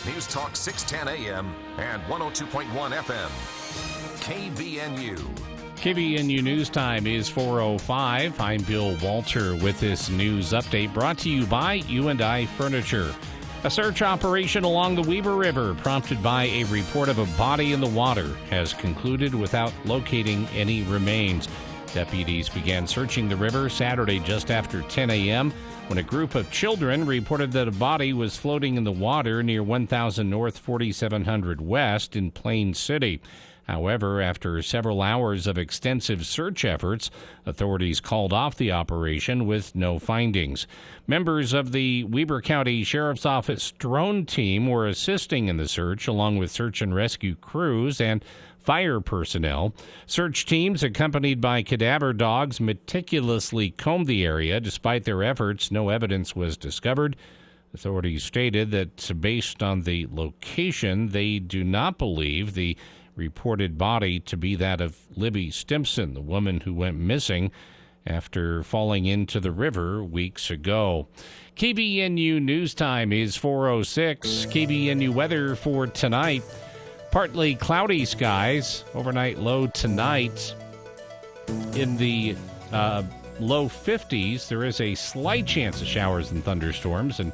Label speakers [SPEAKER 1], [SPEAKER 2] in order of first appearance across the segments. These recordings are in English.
[SPEAKER 1] News Talk 610 AM and 102.1 FM. KVNU.
[SPEAKER 2] KVNU News Time is 4:05. I'm Bill Walter with this news update brought to you by U&I Furniture. A search operation along the Weber River prompted by a report of a body in the water has concluded without locating any remains. Deputies began searching the river Saturday just after 10 a.m. when a group of children reported that a body was floating in the water near 1000 North 4700 West in Plain City. However, after several hours of extensive search efforts, authorities called off the operation with no findings. Members of the Weber County Sheriff's Office drone team were assisting in the search, along with search and rescue crews and fire personnel. Search teams, accompanied by cadaver dogs, meticulously combed the area. Despite their efforts, no evidence was discovered. Authorities stated that based on the location, they do not believe the reported body to be that of Libby Stimpson, the woman who went missing after falling into the river weeks ago. KVNU News Time is 4:06. KVNU weather for tonight. Partly cloudy skies. Overnight low tonight in the low 50s. There is a slight chance of showers and thunderstorms and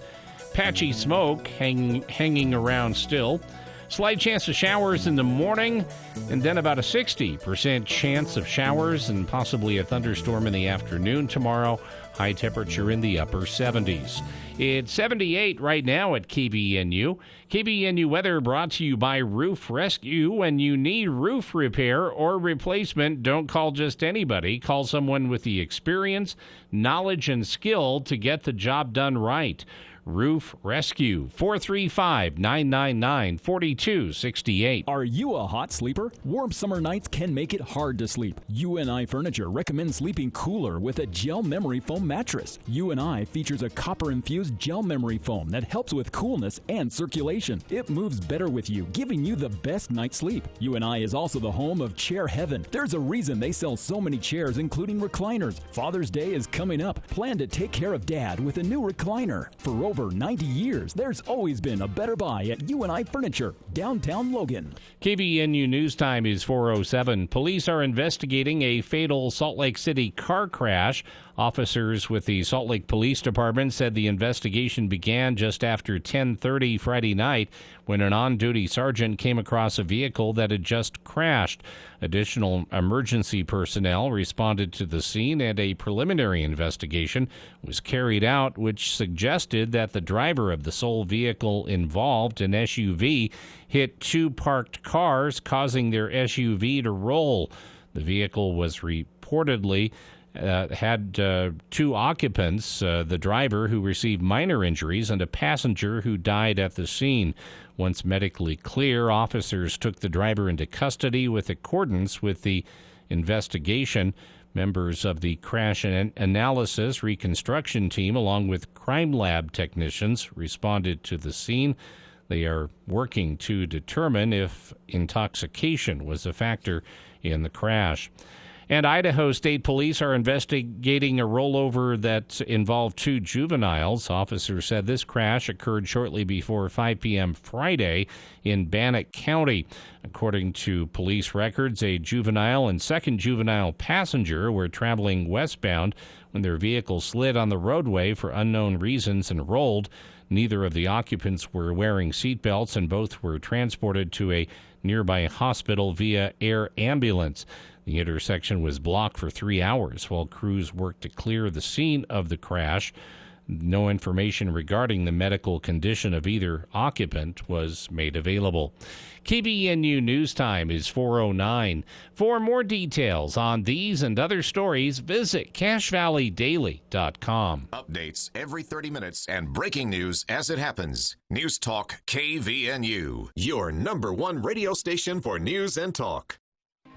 [SPEAKER 2] patchy smoke hanging around still. Slight chance of showers in the morning, and then about a 60% chance of showers and possibly a thunderstorm in the afternoon tomorrow. High temperature in the upper 70s. It's 78 right now at KVNU. KVNU weather brought to you by Roof Rescue. When you need roof repair or replacement, don't call just anybody. Call someone with the experience, knowledge, and skill to get the job done right. Roof Rescue, 435-999-4268.
[SPEAKER 3] Are you a hot sleeper? Warm summer nights can make it hard to sleep. U&I Furniture recommends sleeping cooler with a gel memory foam mattress. U&I features a copper-infused gel memory foam that helps with coolness and circulation. It moves better with you, giving you the best night's sleep. U&I is also the home of Chair Heaven. There's a reason they sell so many chairs, including recliners. Father's Day is coming up. Plan to take care of Dad with a new recliner. For over 90 years, there's always been a better buy at U&I Furniture, downtown Logan.
[SPEAKER 2] KVNU News Time is 4:07. Police are investigating a fatal Salt Lake City car crash. Officers with the Salt Lake Police Department said the investigation began just after 10:30 Friday night when an on-duty sergeant came across a vehicle that had just crashed. Additional emergency personnel responded to the scene, and a preliminary investigation was carried out, which suggested that the driver of the sole vehicle involved, an SUV, hit two parked cars, causing their SUV to roll. The vehicle was reportedly had two occupants, the driver who received minor injuries and a passenger who died at the scene. Once medically clear, officers took the driver into custody with accordance with the investigation. Members of the crash analysis reconstruction team, along with crime lab technicians, responded to the scene. They are working to determine if intoxication was a factor in the crash. And Idaho State Police are investigating a rollover that involved two juveniles. Officers said this crash occurred shortly before 5 p.m. Friday in Bannock County. According to police records, a juvenile and second juvenile passenger were traveling westbound when their vehicle slid on the roadway for unknown reasons and rolled. Neither of the occupants were wearing seatbelts, and both were transported to a nearby hospital via air ambulance. The intersection was blocked for 3 hours while crews worked to clear the scene of the crash. No information regarding the medical condition of either occupant was made available. KVNU News Time is 4:09. For more details on these and other stories, visit CacheValleyDaily.com.
[SPEAKER 1] Updates every 30 minutes and breaking news as it happens. News Talk KVNU, your number one radio station for news and talk.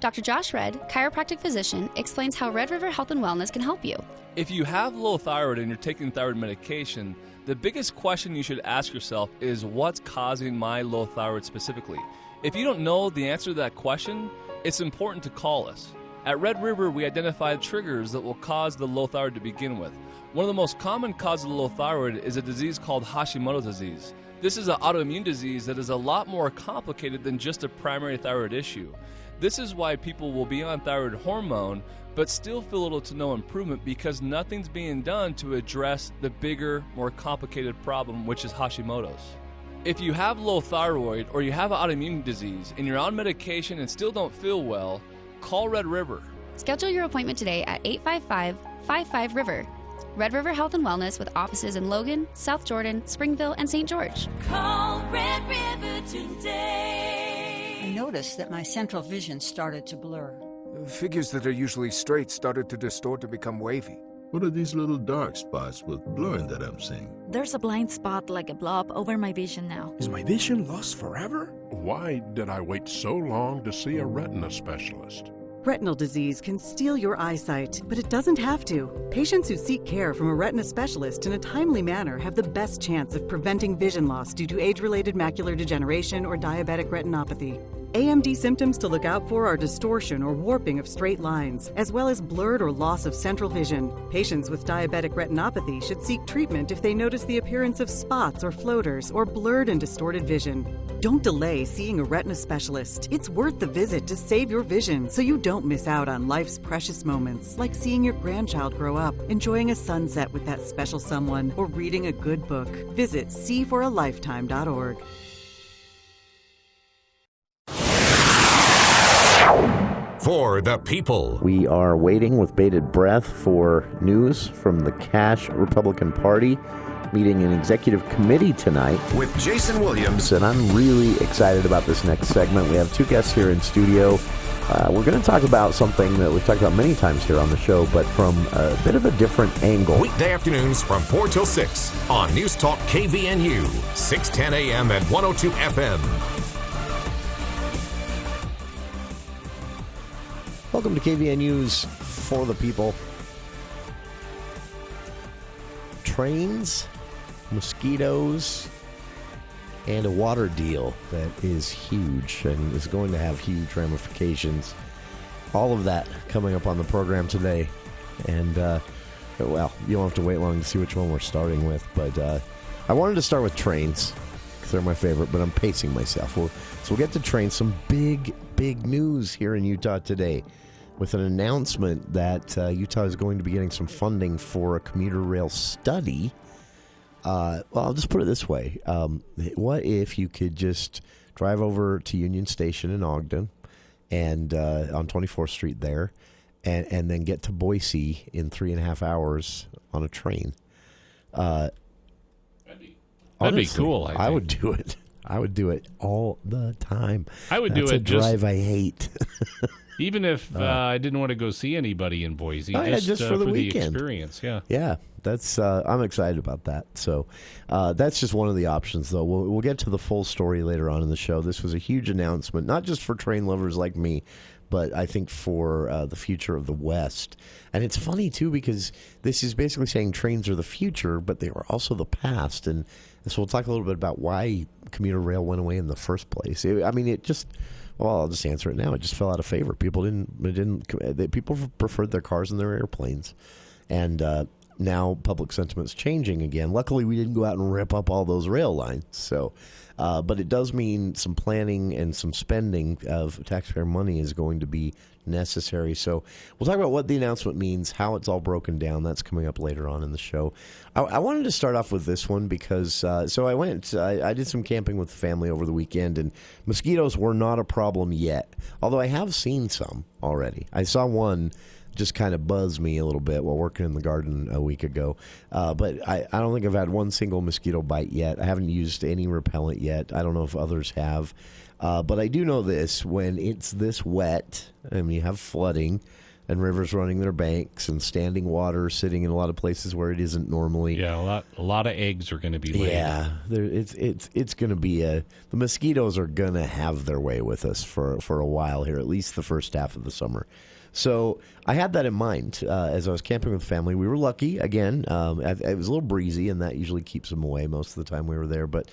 [SPEAKER 4] Dr. Josh Red, chiropractic physician, explains how Red River Health and Wellness can help you.
[SPEAKER 5] If you have low thyroid and you're taking thyroid medication, the biggest question you should ask yourself is what's causing my low thyroid specifically? If you don't know the answer to that question, it's important to call us. At Red River, we identify triggers that will cause the low thyroid to begin with. One of the most common causes of low thyroid is a disease called Hashimoto's disease. This is an autoimmune disease that is a lot more complicated than just a primary thyroid issue. This is why people will be on thyroid hormone but still feel little to no improvement because nothing's being done to address the bigger, more complicated problem, which is Hashimoto's. If you have low thyroid or you have an autoimmune disease and you're on medication and still don't feel well, call Red River.
[SPEAKER 4] Schedule your appointment today at 855-55-RIVER. Red River Health and Wellness with offices in Logan, South Jordan, Springville, and St. George.
[SPEAKER 6] Call Red River today.
[SPEAKER 7] I noticed that my central vision started to blur.
[SPEAKER 8] Figures that are usually straight started to distort to become wavy.
[SPEAKER 9] What are these little dark spots with blurring that I'm seeing?
[SPEAKER 10] There's a blind spot like a blob over my vision now.
[SPEAKER 11] Is my vision lost forever?
[SPEAKER 12] Why did I wait so long to see a retina specialist?
[SPEAKER 13] Retinal disease can steal your eyesight, but it doesn't have to. Patients who seek care from a retina specialist in a timely manner have the best chance of preventing vision loss due to age-related macular degeneration or diabetic retinopathy. AMD symptoms to look out for are distortion or warping of straight lines, as well as blurred or loss of central vision. Patients with diabetic retinopathy should seek treatment if they notice the appearance of spots or floaters or blurred and distorted vision. Don't delay seeing a retina specialist. It's worth the visit to save your vision so you don't miss out on life's precious moments, like seeing your grandchild grow up, enjoying a sunset with that special someone, or reading a good book. Visit seeforalifetime.org.
[SPEAKER 1] For the people.
[SPEAKER 14] We are waiting with bated breath for news from the Cash Republican Party meeting an executive committee tonight.
[SPEAKER 1] With Jason Williams.
[SPEAKER 14] And I'm really excited about this next segment. We have two guests here in studio. We're going to talk about something that we've talked about many times here on the show, but from a bit of a different angle.
[SPEAKER 1] Weekday afternoons from 4 till 6 on News Talk KVNU, 610 AM and 102 FM.
[SPEAKER 14] Welcome to KVNU's For the People. Trains, mosquitoes, and a water deal that is huge and is going to have huge ramifications. All of that coming up on the program today. And, well, you don't have to wait long to see which one we're starting with. But I wanted to start with trains because they're my favorite, but I'm pacing myself. So we'll get to trains. Some big news here in Utah today, with an announcement that Utah is going to be getting some funding for a commuter rail study. Well, I'll just put it this way. What if you could just drive over to Union Station in Ogden and on 24th Street there and then get to Boise in 3.5 hours on a train?
[SPEAKER 2] That'd be cool.
[SPEAKER 14] I would do it. I would do it all the time.
[SPEAKER 2] I would do it.
[SPEAKER 14] That's a drive I hate.
[SPEAKER 2] Even if I didn't want to go see anybody in Boise,
[SPEAKER 14] just for the weekend.
[SPEAKER 2] The experience,
[SPEAKER 14] Yeah, that's I'm excited about that. So that's just one of the options, though. We'll get to the full story later on in the show. This was a huge announcement, not just for train lovers like me, but I think for the future of the West. And it's funny, too, because this is basically saying trains are the future, but they are also the past. And so we'll talk a little bit about why commuter rail went away in the first place. Well, I'll just answer it now. It just fell out of favor. People people preferred their cars and their airplanes. And now public sentiment's changing again. Luckily, we didn't go out and rip up all those rail lines. So, but it does mean some planning and some spending of taxpayer money is going to be necessary. So we'll talk about what the announcement means, how it's all broken down. That's coming up later on in the show. I wanted to start off with this one because I did some camping with the family over the weekend, and mosquitoes were not a problem yet, although I have seen some already. I saw one just kind of buzz me a little bit while working in the garden a week ago. But I don't think I've had one single mosquito bite yet. I haven't used any repellent yet. I don't know if others have. But I do know this, when it's this wet, and you have flooding and rivers running their banks and standing water sitting in a lot of places where it isn't normally.
[SPEAKER 2] Yeah, a lot of eggs are going to be laid.
[SPEAKER 14] Yeah, it's going to be the mosquitoes are going to have their way with us for a while here, at least the first half of the summer. So I had that in mind as I was camping with family. We were lucky. Again, it was a little breezy, and that usually keeps them away most of the time we were there. But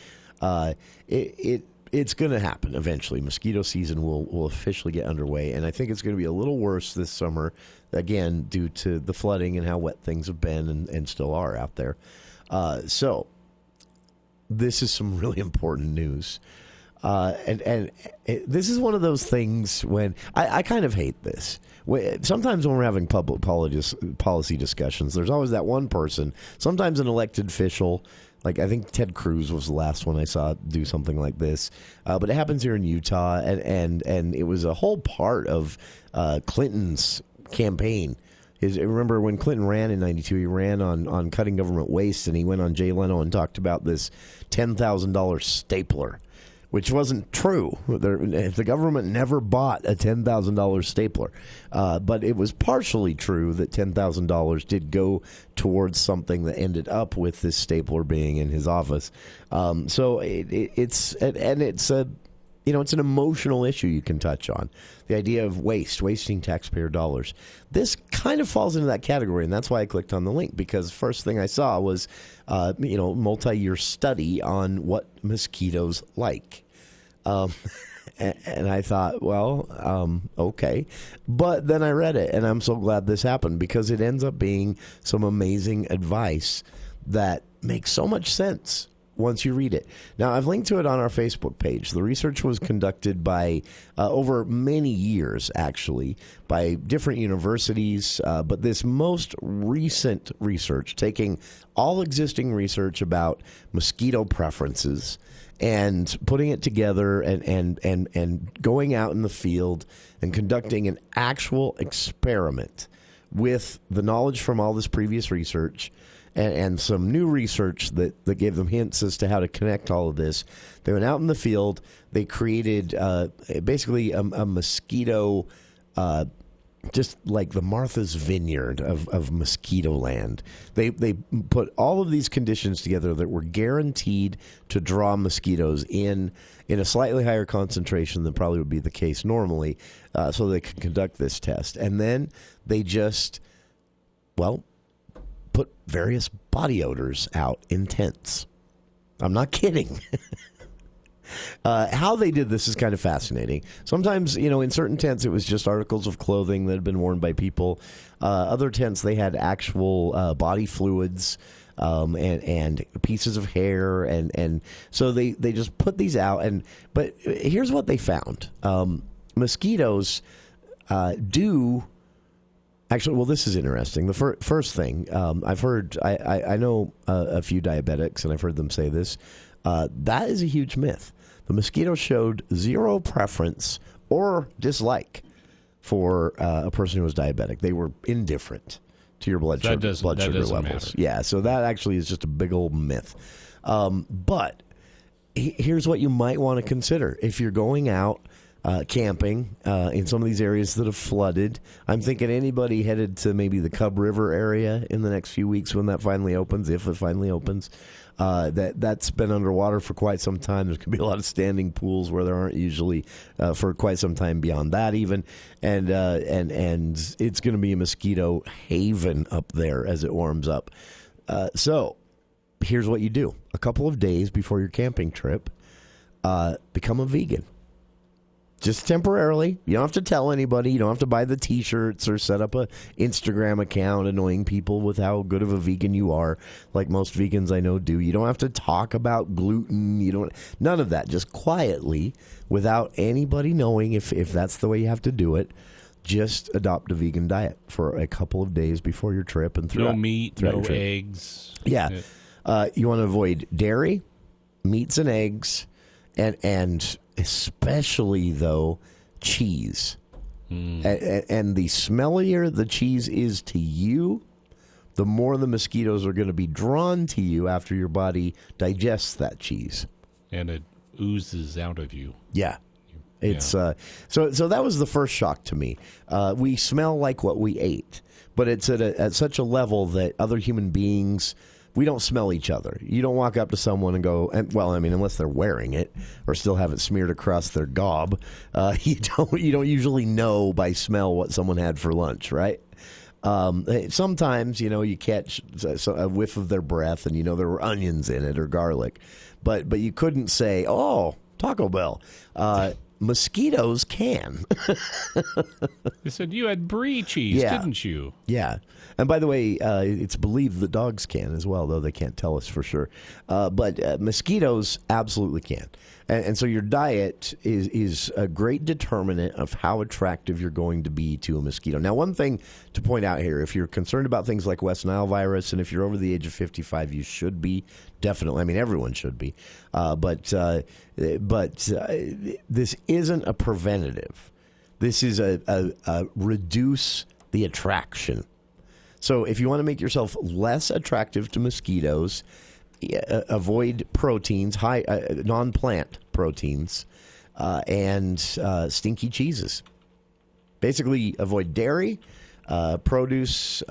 [SPEAKER 14] it's going to happen eventually. Mosquito season will officially get underway, and I think it's going to be a little worse this summer, again, due to the flooding and how wet things have been and still are out there. So this is some really important news. This is one of those things when I kind of hate this. Sometimes when we're having public policy discussions, there's always that one person, sometimes an elected official, like I think Ted Cruz was the last one I saw do something like this. But it happens here in Utah, and it was a whole part of Clinton's campaign. Remember when Clinton ran in 92, he ran on cutting government waste, and he went on Jay Leno and talked about this $10,000 stapler, which wasn't true. The government never bought a $10,000 stapler. But it was partially true that $10,000 did go towards something that ended up with this stapler being in his office. So it's an emotional issue you can touch on. The idea of wasting taxpayer dollars. This kind of falls into that category, and that's why I clicked on the link, because the first thing I saw was, multi-year study on what mosquitoes like. And I thought, well, okay. But then I read it, and I'm so glad this happened, because it ends up being some amazing advice that makes so much sense once you read it. Now, I've linked to it on our Facebook page. The research was conducted by over many years, actually, by different universities. But this most recent research, taking all existing research about mosquito preferences and putting it together and going out in the field and conducting an actual experiment with the knowledge from all this previous research and some new research that gave them hints as to how to connect all of this. They went out in the field. They created basically a mosquito, just like the Martha's Vineyard of mosquito land. They put all of these conditions together that were guaranteed to draw mosquitoes in a slightly higher concentration than probably would be the case normally, so they could conduct this test. And then they just, put various body odors out in tents. I'm not kidding. How they did this is kind of fascinating. Sometimes, in certain tents, it was just articles of clothing that had been worn by people. Other tents, they had actual body fluids and pieces of hair. And so they just put these out. But here's what they found. Mosquitoes do... Actually, well, this is interesting. The first thing, I've heard, I know a few diabetics, and I've heard them say this. That is a huge myth. The mosquito showed zero preference or dislike for a person who was diabetic. They were indifferent to your blood sugar levels.
[SPEAKER 2] Matter.
[SPEAKER 14] Yeah, so that actually is just a big old myth. But here's what you might want to consider. If you're going out camping in some of these areas that have flooded. I'm thinking anybody headed to maybe the Cub River area in the next few weeks when that finally opens, if it finally opens. That's been underwater for quite some time. There's going to be a lot of standing pools where there aren't usually for quite some time beyond that even. And it's going to be a mosquito haven up there as it warms up. So here's what you do. A couple of days before your camping trip, become a vegan. Just temporarily. You don't have to tell anybody. You don't have to buy the T-shirts or set up a Instagram account annoying people with how good of a vegan you are, like most vegans I know do. You don't have to talk about gluten. None of that. Just quietly, without anybody knowing if that's the way you have to do it, just adopt a vegan diet for a couple of days before your trip and throughout.
[SPEAKER 2] No meat, no eggs.
[SPEAKER 14] Yeah. You want to avoid dairy, meats and eggs, and especially, though, cheese. And the smellier the cheese is to you, the more the mosquitoes are going to be drawn to you after your body digests that cheese.
[SPEAKER 2] And it oozes out of you.
[SPEAKER 14] Yeah. It's so that was the first shock to me. We smell like what we ate, but it's at such a level that other human beings, we don't smell each other. You don't walk up to someone and go, unless they're wearing it or still have it smeared across their gob, you don't usually know by smell what someone had for lunch, right? Sometimes, you catch a whiff of their breath and there were onions in it or garlic, but you couldn't say, oh, Taco Bell. Mosquitoes can.
[SPEAKER 2] You said you had brie cheese, didn't you?
[SPEAKER 14] Yeah. And by the way, it's believed that dogs can as well, though they can't tell us for sure. But mosquitoes absolutely can. And so your diet is a great determinant of how attractive you're going to be to a mosquito. Now, one thing to point out here, if you're concerned about things like West Nile virus, and if you're over the age of 55, you should be, definitely. I mean, everyone should be. But this isn't a preventative. This is a reduce the attraction. So if you want to make yourself less attractive to mosquitoes, avoid proteins, non-plant proteins, and stinky cheeses. Basically, avoid dairy, dairy, proteins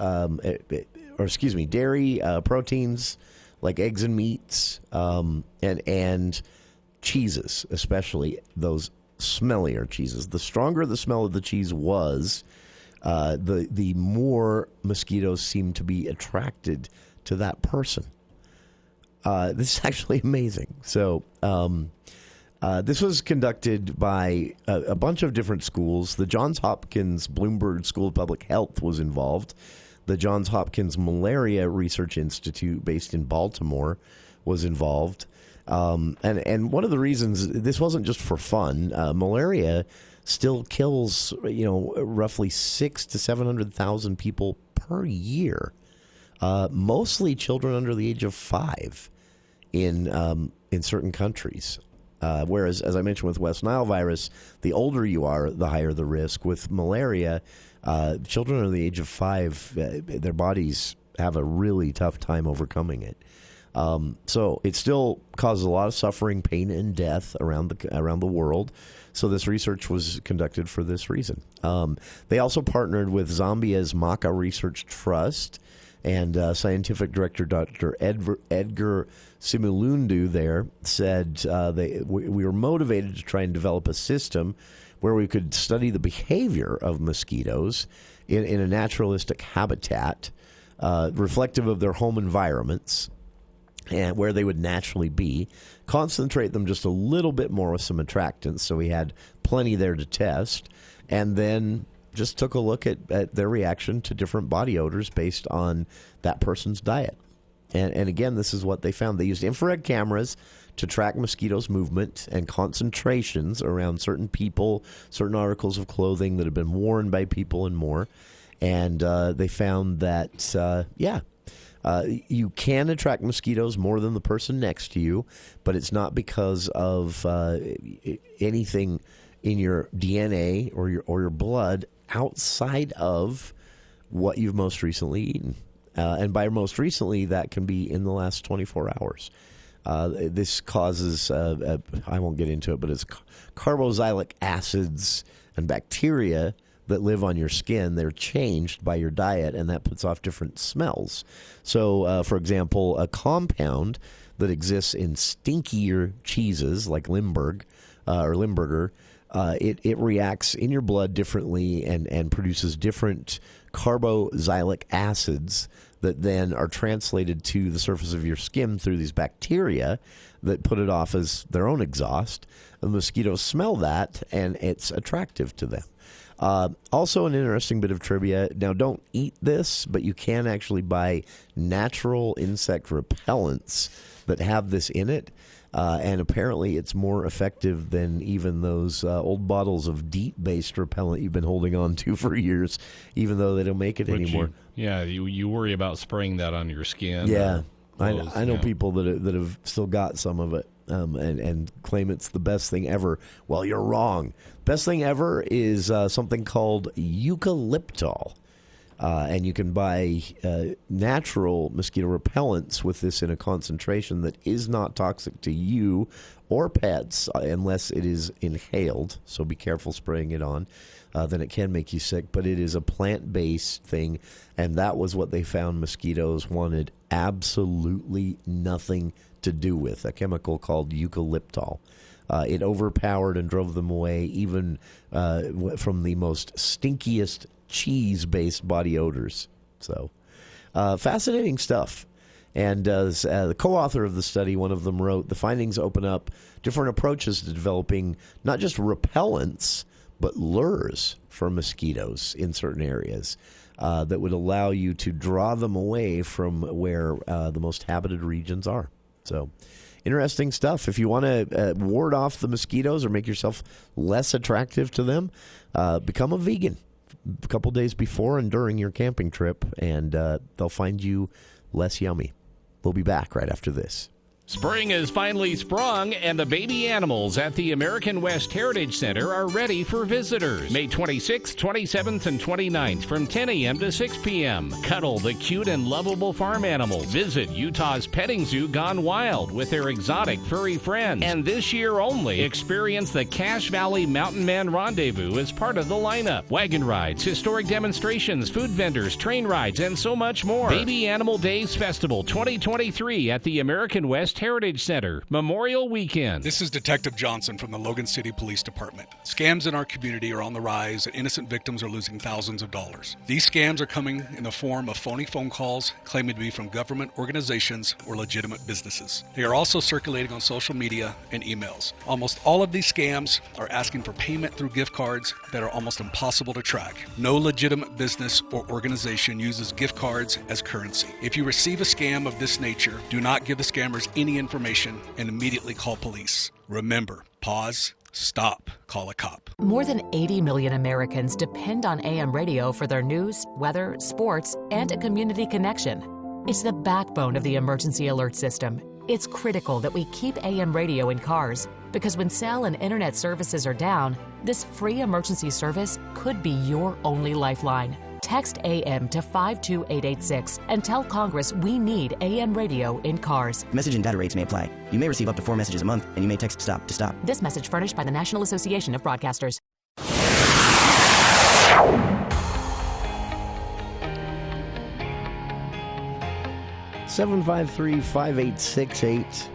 [SPEAKER 14] like eggs and meats, and cheeses, especially those smellier cheeses. The stronger the smell of the cheese was, the more mosquitoes seem to be attracted to that person. This is actually amazing. So this was conducted by a bunch of different schools. The Johns Hopkins Bloomberg School of Public Health was involved. The Johns Hopkins Malaria Research Institute, based in Baltimore, was involved. And one of the reasons, this wasn't just for fun. Malaria still kills, roughly 600,000 to 700,000 people per year. Mostly children under the age of 5 in certain countries. Whereas, as I mentioned with West Nile virus, the older you are, the higher the risk. With malaria, children under the age of 5, their bodies have a really tough time overcoming it. So it still causes a lot of suffering, pain, and death around the world. So this research was conducted for this reason. They also partnered with Zambia's Maka Research Trust, and scientific director Dr. Edgar Simulundu there said we were motivated to try and develop a system where we could study the behavior of mosquitoes in a naturalistic habitat, reflective of their home environments, and where they would naturally be, concentrate them just a little bit more with some attractants, so we had plenty there to test, and then just took a look at their reaction to different body odors based on that person's diet. And again, this is what they found. They used infrared cameras to track mosquitoes' movement and concentrations around certain people, certain articles of clothing that have been worn by people, and more. And they found that, you can attract mosquitoes more than the person next to you, but it's not because of anything in your DNA or your blood outside of what you've most recently eaten. And by most recently, that can be in the last 24 hours. This causes, I won't get into it, but it's carboxylic acids and bacteria that live on your skin. They're changed by your diet, and that puts off different smells. So, for example, a compound that exists in stinkier cheeses like Limburger, it reacts in your blood differently and produces different carboxylic acids that then are translated to the surface of your skin through these bacteria that put it off as their own exhaust. The mosquitoes smell that, and it's attractive to them. Also, an interesting bit of trivia. Now, don't eat this, but you can actually buy natural insect repellents that have this in it. And apparently it's more effective than even those old bottles of DEET-based repellent you've been holding on to for years, even though they don't make it anymore.
[SPEAKER 2] You worry about spraying that on your skin.
[SPEAKER 14] Yeah. I know people that have still got some of it and claim it's the best thing ever. Well, you're wrong. Best thing ever is something called eucalyptol. And you can buy natural mosquito repellents with this in a concentration that is not toxic to you or pets unless it is inhaled. So be careful spraying it on. Then it can make you sick. But it is a plant-based thing, and that was what they found mosquitoes wanted absolutely nothing to do with, a chemical called eucalyptol. It overpowered and drove them away even from the most stinkiest cheese-based body odors. So, fascinating stuff. And the co-author of the study, one of them wrote, the findings open up different approaches to developing not just repellents, but lures for mosquitoes in certain areas that would allow you to draw them away from where the most habited regions are. So interesting stuff. If you want to ward off the mosquitoes or make yourself less attractive to them, become a vegan a couple days before and during your camping trip, and they'll find you less yummy. We'll be back right after this.
[SPEAKER 2] Spring has finally sprung, and the baby animals at the American West Heritage Center are ready for visitors. May 26th, 27th, and 29th from 10 a.m. to 6 p.m. Cuddle the cute and lovable farm animals. Visit Utah's petting zoo gone wild with their exotic furry friends. And this year only, experience the Cache Valley Mountain Man Rendezvous as part of the lineup. Wagon rides, historic demonstrations, food vendors, train rides, and so much more. Baby Animal Days Festival 2023 at the American West Heritage Center, Memorial Weekend.
[SPEAKER 15] This is Detective Johnson from the Logan City Police Department. Scams in our community are on the rise, and innocent victims are losing thousands of dollars. These scams are coming in the form of phony phone calls claiming to be from government organizations or legitimate businesses. They are also circulating on social media and emails. Almost all of these scams are asking for payment through gift cards that are almost impossible to track. No legitimate business or organization uses gift cards as currency. If you receive a scam of this nature, do not give the scammers any information and immediately call police. Remember, pause, stop, call a cop.
[SPEAKER 16] More than 80 million Americans depend on AM radio for their news, weather, sports, and a community connection. It's the backbone of the emergency alert system. It's critical that we keep AM radio in cars because when cell and internet services are down, this free emergency service could be your only lifeline. Text AM to 52886 and tell Congress we need AM radio in cars.
[SPEAKER 17] Message and data rates may apply. You may receive up to 4 messages a month, and you may text STOP to stop.
[SPEAKER 16] This message furnished by the National Association of Broadcasters.
[SPEAKER 14] 753-5868.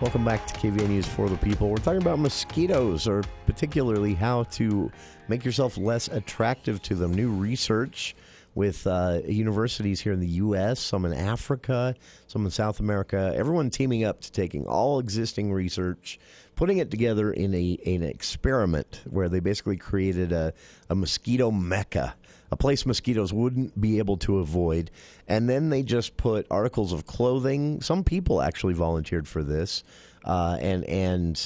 [SPEAKER 14] Welcome back to KVN News for the People. We're talking about mosquitoes, or particularly how to make yourself less attractive to them. New research with universities here in the U.S., some in Africa, some in South America, everyone teaming up to taking all existing research, putting it together in an experiment where they basically created a mosquito mecca, a place mosquitoes wouldn't be able to avoid. And then they just put articles of clothing. Some people actually volunteered for this, and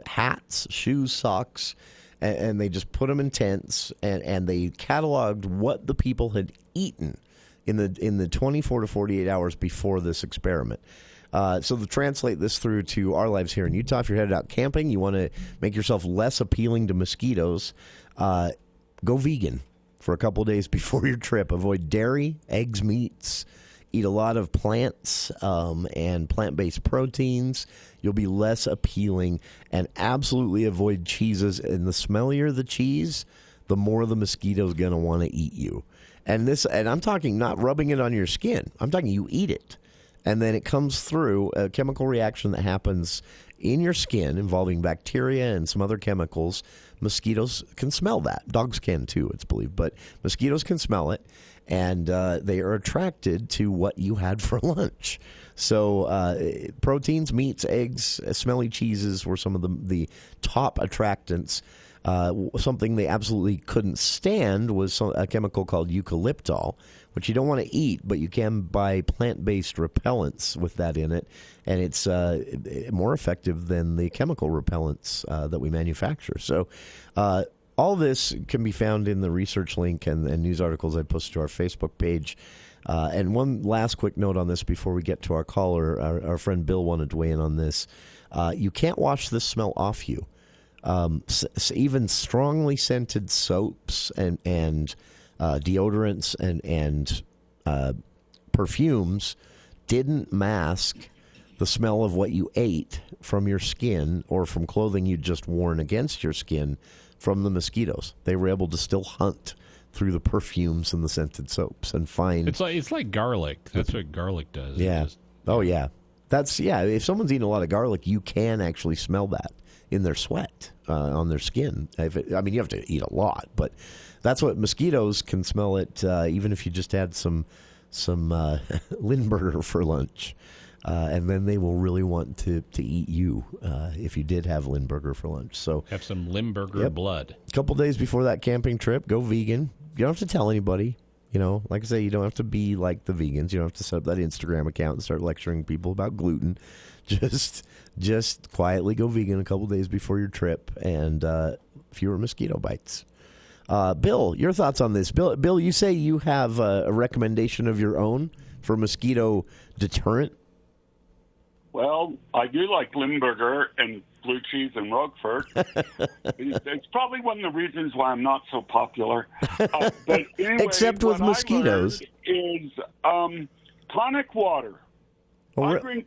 [SPEAKER 14] hats, shoes, socks, and they just put them in tents, and they cataloged what the people had eaten in the 24 to 48 hours before this experiment. So to translate this through to our lives here in Utah, if you're headed out camping, you want to make yourself less appealing to mosquitoes, go vegan for a couple days before your trip. Avoid dairy, eggs, meats. Eat a lot of plants and plant-based proteins. You'll be less appealing, and absolutely avoid cheeses. And the smellier the cheese, the more the mosquito's going to want to eat you. And I'm talking not rubbing it on your skin. I'm talking you eat it. And then it comes through a chemical reaction that happens in your skin involving bacteria and some other chemicals. Mosquitoes can smell that. Dogs can too, it's believed. But mosquitoes can smell it, and they are attracted to what you had for lunch. So proteins, meats, eggs, smelly cheeses were some of the top attractants. Something they absolutely couldn't stand was a chemical called eucalyptol, which you don't want to eat, but you can buy plant-based repellents with that in it, and it's more effective than the chemical repellents that we manufacture. So all this can be found in the research link and news articles I posted to our Facebook page. And one last quick note on this before we get to our caller. Our friend Bill wanted to weigh in on this. You can't wash this smell off you. Even strongly scented soaps and deodorants and perfumes didn't mask the smell of what you ate from your skin or from clothing you'd just worn against your skin from the mosquitoes. They were able to still hunt through the perfumes and the scented soaps and find...
[SPEAKER 2] It's like garlic. That's what garlic does.
[SPEAKER 14] Yeah. Yeah. If someone's eating a lot of garlic, you can actually smell that in their sweat on their skin. You have to eat a lot, but that's what mosquitoes can smell it, even if you just had some Lindbergh for lunch. And then they will really want to eat you if you did have Lindbergh for lunch. So
[SPEAKER 2] have some Lindbergh blood.
[SPEAKER 14] A couple days before that camping trip, go vegan. You don't have to tell anybody. Like I say, you don't have to be like the vegans. You don't have to set up that Instagram account and start lecturing people about gluten. Just quietly go vegan a couple days before your trip, and fewer mosquito bites. Bill, your thoughts on this? Bill, you say you have a recommendation of your own for mosquito deterrent?
[SPEAKER 18] Well, I do like Limburger and blue cheese and Roquefort. It's probably one of the reasons why I'm not so popular. But anyway,
[SPEAKER 14] except with mosquitoes,
[SPEAKER 18] is tonic water. I drink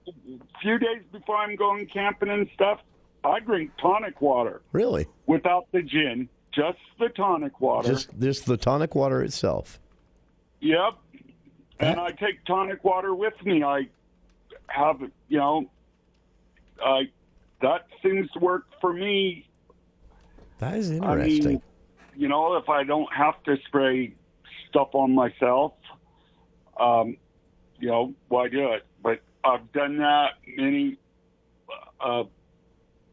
[SPEAKER 18] a few days before I'm going camping and stuff. I drink tonic water.
[SPEAKER 14] Really?
[SPEAKER 18] Without the gin, just the tonic water.
[SPEAKER 14] Just the tonic water itself.
[SPEAKER 18] Yep. And I take tonic water with me. I have, that seems to work for me.
[SPEAKER 14] That is interesting.
[SPEAKER 18] If I don't have to spray stuff on myself, why do it? But I've done that many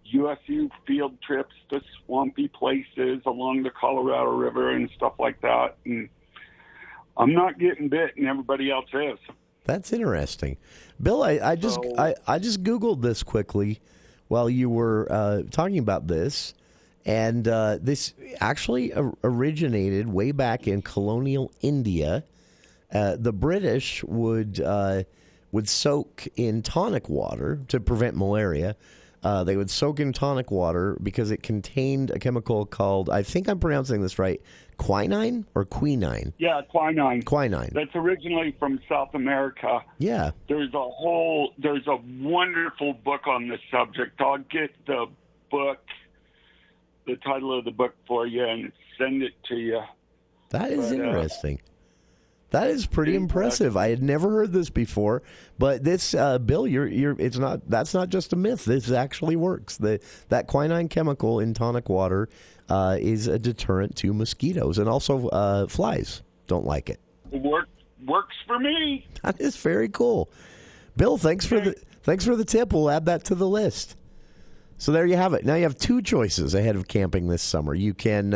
[SPEAKER 18] USU field trips to swampy places along the Colorado River and stuff like that. And I'm not getting bit, and everybody else is.
[SPEAKER 14] That's interesting. Bill, I just Googled this quickly while you were talking about this, and this actually originated way back in colonial India. The British would soak in tonic water to prevent malaria. They would soak in tonic water because it contained a chemical called, I think I'm pronouncing this right, quinine or quinine?
[SPEAKER 18] Yeah, quinine.
[SPEAKER 14] Quinine.
[SPEAKER 18] That's originally from South America.
[SPEAKER 14] Yeah.
[SPEAKER 18] There's a wonderful book on this subject. I'll get the title of the book for you and send it to you.
[SPEAKER 14] That is interesting. That is pretty impressive. I had never heard this before, but this, Bill, that's not just a myth. This actually works. That quinine chemical in tonic water is a deterrent to mosquitoes, and also flies don't like it.
[SPEAKER 18] Works for me.
[SPEAKER 14] That is very cool. Bill, thanks for the tip. We'll add that to the list. So there you have it. Now you have two choices ahead of camping this summer. You can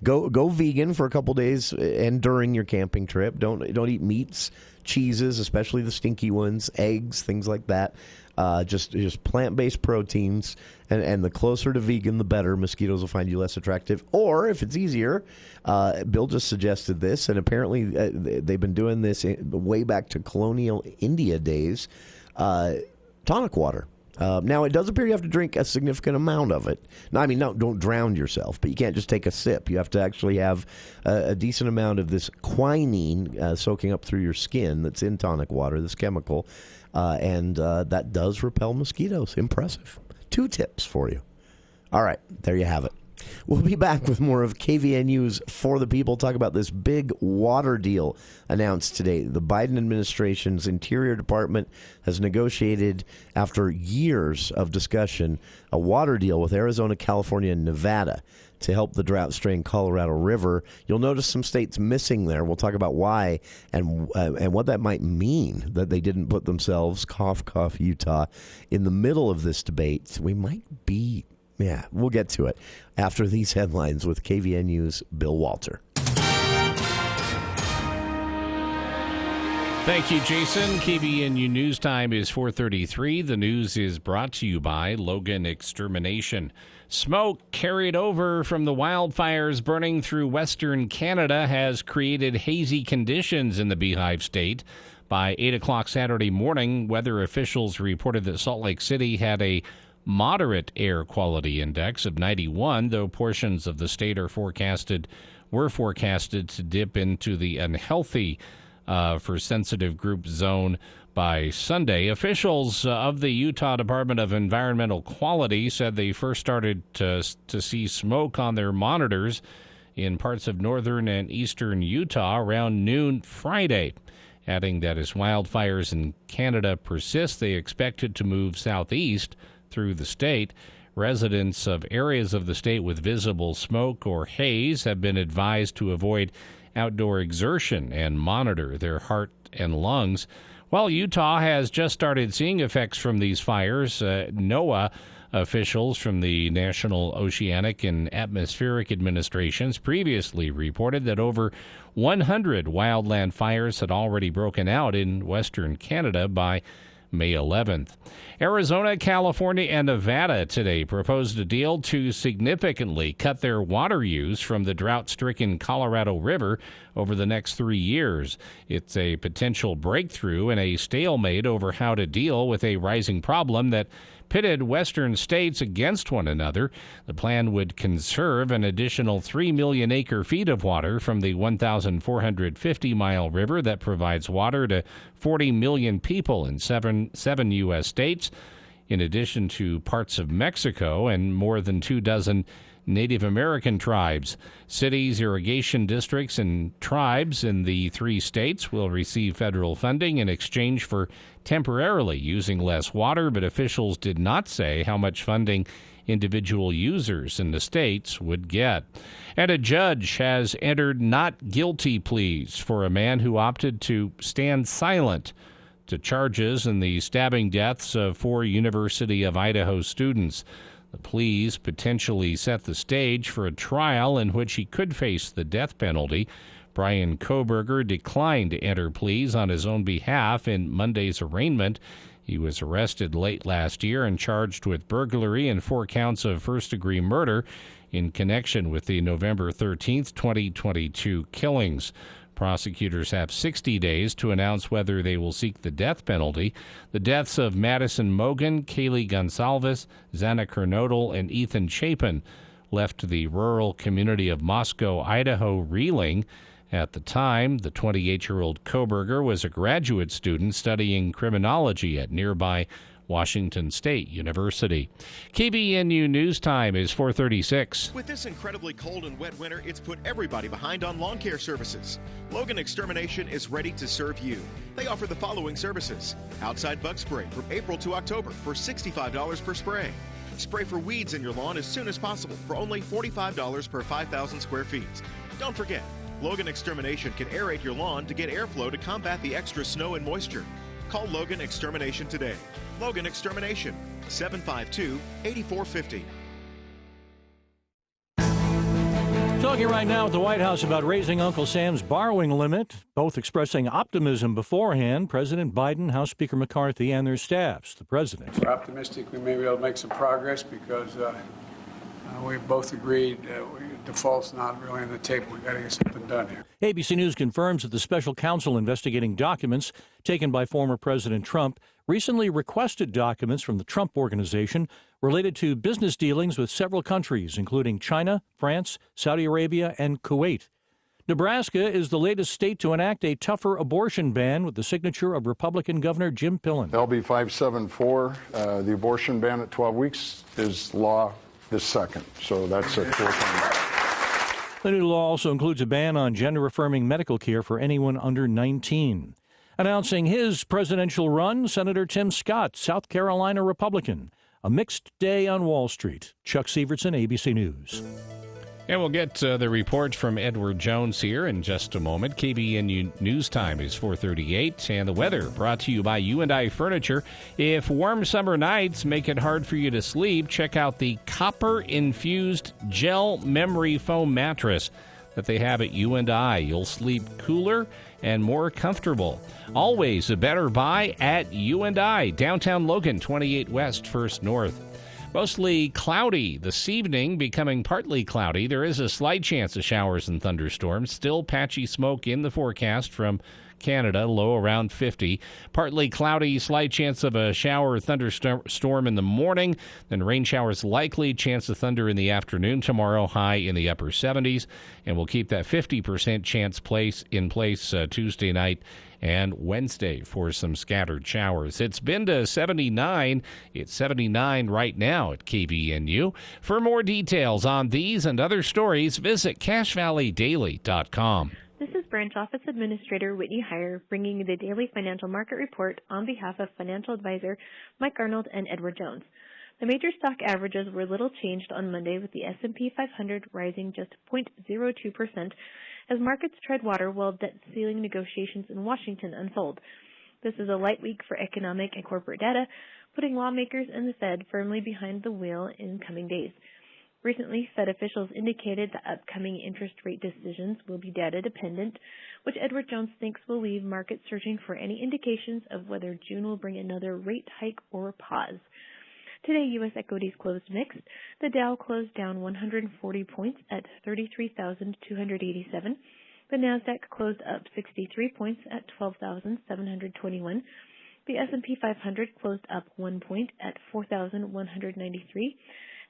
[SPEAKER 14] go vegan for a couple days and during your camping trip. Don't eat meats, cheeses, especially the stinky ones, eggs, things like that. Just plant-based proteins, and the closer to vegan, the better. Mosquitoes will find you less attractive. Or if it's easier, Bill just suggested this, and apparently they've been doing this way back to colonial India days. Tonic water. Now, it does appear you have to drink a significant amount of it. No, don't drown yourself, but you can't just take a sip. You have to actually have a decent amount of this quinine soaking up through your skin that's in tonic water, this chemical, and that does repel mosquitoes. Impressive. 2 tips for you. All right, there you have it. We'll be back with more of KVNU's For the People. Talk about this big water deal announced today. The Biden administration's Interior Department has negotiated, after years of discussion, a water deal with Arizona, California, and Nevada to help the drought-strained Colorado River. You'll notice some states missing there. We'll talk about why and what that might mean, that they didn't put themselves, cough, cough, Utah, in the middle of this debate. We might be... Yeah, we'll get to it after these headlines with KVNU's Bill Walter.
[SPEAKER 2] Thank you, Jason. KVNU News Time is 4:33. The news is brought to you by Logan Extermination. Smoke carried over from the wildfires burning through western Canada has created hazy conditions in the Beehive State. By 8 o'clock Saturday morning, weather officials reported that Salt Lake City had a moderate air quality index of 91, though portions of the state were forecasted to dip into the unhealthy for sensitive group zone by Sunday. Officials of the Utah Department of Environmental Quality said they first started to see smoke on their monitors in parts of northern and eastern Utah around noon Friday, adding that as wildfires in Canada persist, they expected to move southeast through the state. Residents of areas of the state with visible smoke or haze have been advised to avoid outdoor exertion and monitor their heart and lungs. While Utah has just started seeing effects from these fires, NOAA officials from the National Oceanic and Atmospheric Administrations previously reported that over 100 wildland fires had already broken out in western Canada by May 11th. Arizona, California, and Nevada today proposed a deal to significantly cut their water use from the drought-stricken Colorado River over the next 3 years. It's a potential breakthrough in a stalemate over how to deal with a rising problem that pitted western states against one another. The plan would conserve an additional 3 million acre-feet of water from the 1,450-mile river that provides water to 40 million people in seven U.S. states, in addition to parts of Mexico and more than 24 Native American tribes. Cities, irrigation districts, and tribes in the 3 states will receive federal funding in exchange for temporarily using less water, but officials did not say how much funding individual users in the states would get. And a judge has entered not guilty pleas for a man who opted to stand silent to charges in the stabbing deaths of 4 University of Idaho students. The pleas potentially set the stage for a trial in which he could face the death penalty. Brian Koberger declined to enter pleas on his own behalf in Monday's arraignment. He was arrested late last year and charged with burglary and 4 counts of first-degree murder in connection with the November 13th, 2022 killings. Prosecutors have 60 days to announce whether they will seek the death penalty. The deaths of Madison Mogan, Kaylee Gonsalves, Xana Kernodle, and Ethan Chapin left the rural community of Moscow, Idaho, reeling. At the time, the 28-year-old Koberger was a graduate student studying criminology at nearby Washington State University. KVNU News Time is 4:36.
[SPEAKER 19] With this incredibly cold and wet winter, it's put everybody behind on lawn care services. Logan Extermination is ready to serve you. They offer the following services: outside bug spray from April to October for $65 per spray. Spray for weeds in your lawn as soon as possible for only $45 per 5,000 square feet. Don't forget, Logan Extermination can aerate your lawn to get airflow to combat the extra snow and moisture. Call Logan Extermination today. Logan Extermination, 752-8450.
[SPEAKER 20] Talking right now at the White House about raising Uncle Sam's borrowing limit, both expressing optimism beforehand, President Biden, House Speaker McCarthy, and their staffs. The president.
[SPEAKER 21] We're optimistic we may be able to make some progress because we both agreed default's not really on the table. We've got to get something done here.
[SPEAKER 20] ABC News confirms that the special counsel investigating documents taken by former President Trump recently requested documents from the Trump Organization related to business dealings with several countries, including China, France, Saudi Arabia, and Kuwait. Nebraska is the latest state to enact a tougher abortion ban with the signature of Republican Governor Jim Pillen.
[SPEAKER 22] LB 574, the abortion ban at 12 weeks, is law this second. So that's a cool thing.
[SPEAKER 20] The new law also includes a ban on gender-affirming medical care for anyone under 19. Announcing his presidential run, Senator Tim Scott, South Carolina Republican. A mixed day on Wall Street. Chuck Sievertson, ABC News.
[SPEAKER 2] And we'll get the report from Edward Jones here in just a moment. KBNU News Time is 4:38, and the weather brought to you by U&I Furniture. If warm summer nights make it hard for you to sleep, check out the copper-infused gel memory foam mattress that they have at U&I. You'll sleep cooler and more comfortable. Always a better buy at U&I, downtown Logan, 28 West, 1st North. Mostly cloudy this evening, becoming partly cloudy. There is a slight chance of showers and thunderstorms. Still patchy smoke in the forecast from Canada, low around 50. Partly cloudy, slight chance of a shower or thunderstorm in the morning. Then rain showers likely, chance of thunder in the afternoon tomorrow, high in the upper 70s. And we'll keep that 50% chance in place Tuesday night and Wednesday for some scattered showers. It's been to 79. It's 79 right now at KVNU. For more details on these and other stories, visit CashValleyDaily.com.
[SPEAKER 23] This is Branch Office Administrator Whitney Heyer bringing you the daily financial market report on behalf of financial advisor Mike Arnold and Edward Jones. The major stock averages were little changed on Monday, with the S&P 500 rising just 0.02%, as markets tread water while debt ceiling negotiations in Washington unfold. This is a light week for economic and corporate data, putting lawmakers and the Fed firmly behind the wheel in coming days. Recently, Fed officials indicated that upcoming interest rate decisions will be data dependent, which Edward Jones thinks will leave markets searching for any indications of whether June will bring another rate hike or pause. Today, U.S. equities closed mixed. The Dow closed down 140 points at 33,287. The Nasdaq closed up 63 points at 12,721. The S&P 500 closed up 1 point at 4,193.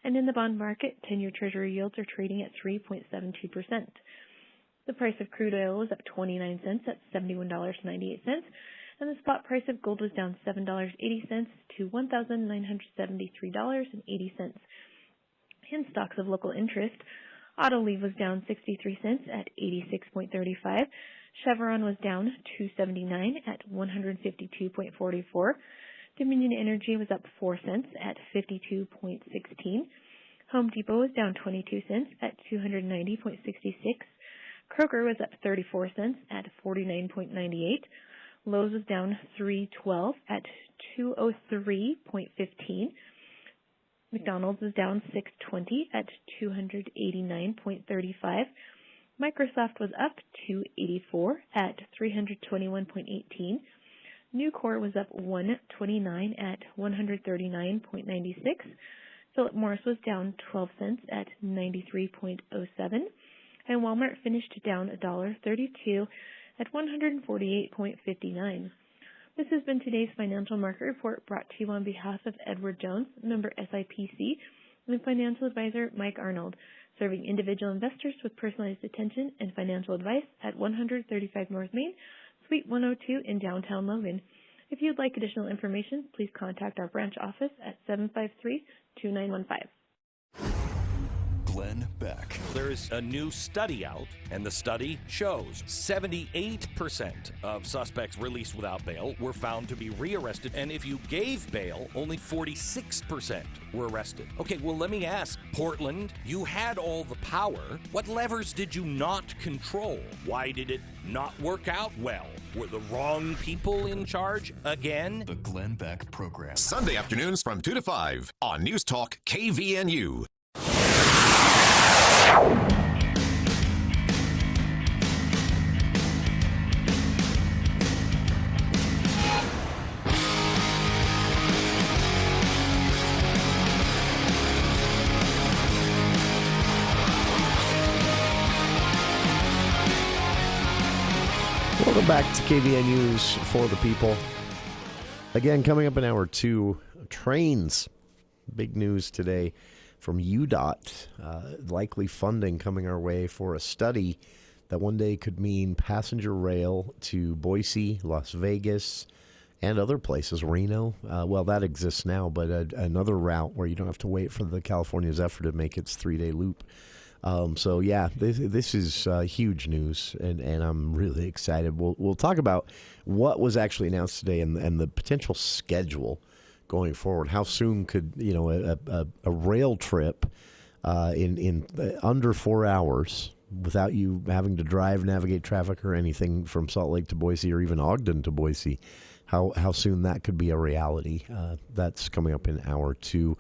[SPEAKER 23] And in the bond market, 10-year Treasury yields are trading at 3.72%. The price of crude oil was up 29 cents at $71.98, and the spot price of gold was down $7.80 to $1,973.80. In stocks of local interest, Autoliv was down 63 cents at 86.35. Chevron was down $2.79 at 152.44. Dominion Energy was up 4 cents at 52.16. Home Depot was down 22 cents at 290.66. Kroger was up 34 cents at 49.98. Lowe's was down $3.12 at 203.15. McDonald's was down $6.20 at 289.35. Microsoft was up $2.84 at 321.18. Nucor was up $1.29 at 139.96. Philip Morris was down 12 cents at 93.07. And Walmart finished down $1.32 at 148.59. This has been today's financial market report brought to you on behalf of Edward Jones, member SIPC, and financial advisor Mike Arnold, serving individual investors with personalized attention and financial advice at 135 North Main, Suite 102 in downtown Logan. If you'd like additional information, please contact our branch office at 753-2915.
[SPEAKER 3] Glenn Beck. There's a new study out, and the study shows 78% of suspects released without bail were found to be rearrested, and if you gave bail, only 46% were arrested. Okay, well, let me ask, Portland, you had all the power. What levers did you not control? Why did it not work out well? Were the wrong people in charge again?
[SPEAKER 1] The Glenn Beck Program. Sunday afternoons from 2 to 5 on News Talk KVNU.
[SPEAKER 14] Welcome back to KVN News for the People. Again, coming up in hour 2, trains. Big news today from UDOT. Likely funding coming our way for a study that one day could mean passenger rail to Boise, Las Vegas, and other places. Reno. Well, that exists now, but another route where you don't have to wait for the California Zephyr to make its 3-day loop. So yeah, this is huge news, and I'm really excited. We'll talk about what was actually announced today and the potential schedule going forward. How soon could a rail trip in under 4 hours without you having to drive, navigate traffic, or anything from Salt Lake to Boise or even Ogden to Boise? How soon that could be a reality. That's coming up in hour 2.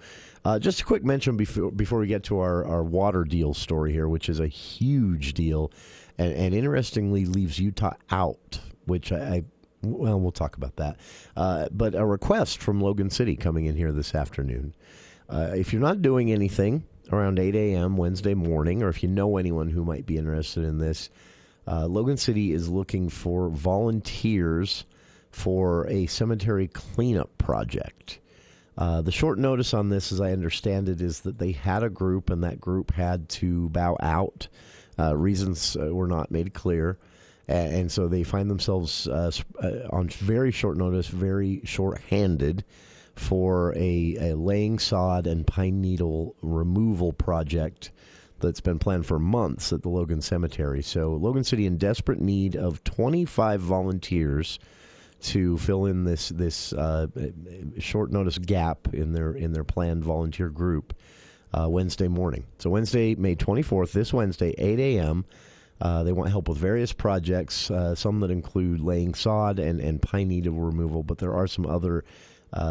[SPEAKER 14] Just a quick mention before we get to our water deal story here, which is a huge deal and interestingly leaves Utah out, which we'll talk about that. But a request from Logan City coming in here this afternoon. If you're not doing anything around 8 a.m. Wednesday morning, or if you know anyone who might be interested in this, Logan City is looking for volunteers for a cemetery cleanup project. The short notice on this, as I understand it, is that they had a group, and that group had to bow out. Reasons were not made clear. And so they find themselves on very short notice, very short-handed for a laying sod and pine needle removal project that's been planned for months at the Logan Cemetery. So Logan City in desperate need of 25 volunteers to fill in this short notice gap in their planned volunteer group Wednesday morning. So Wednesday, May 24th, this Wednesday, 8 a.m., They want help with various projects, some that include laying sod and pine needle removal, but there are some other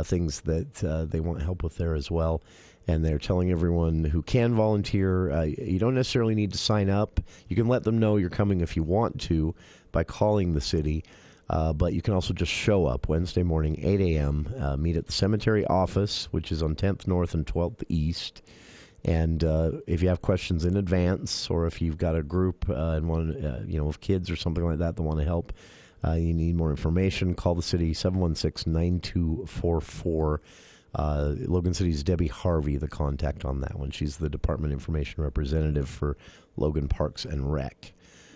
[SPEAKER 14] things that they want help with there as well. And they're telling everyone who can volunteer, you don't necessarily need to sign up. You can let them know you're coming if you want to by calling the city. But you can also just show up Wednesday morning, 8 a.m., meet at the cemetery office, which is on 10th North and 12th East. And if you have questions in advance, or if you've got a group and want, of kids or something like that want to help, you need more information, call the city, 716-9244. Logan City's Debbie Harvey, the contact on that one. She's the Department Information Representative for Logan Parks and Rec.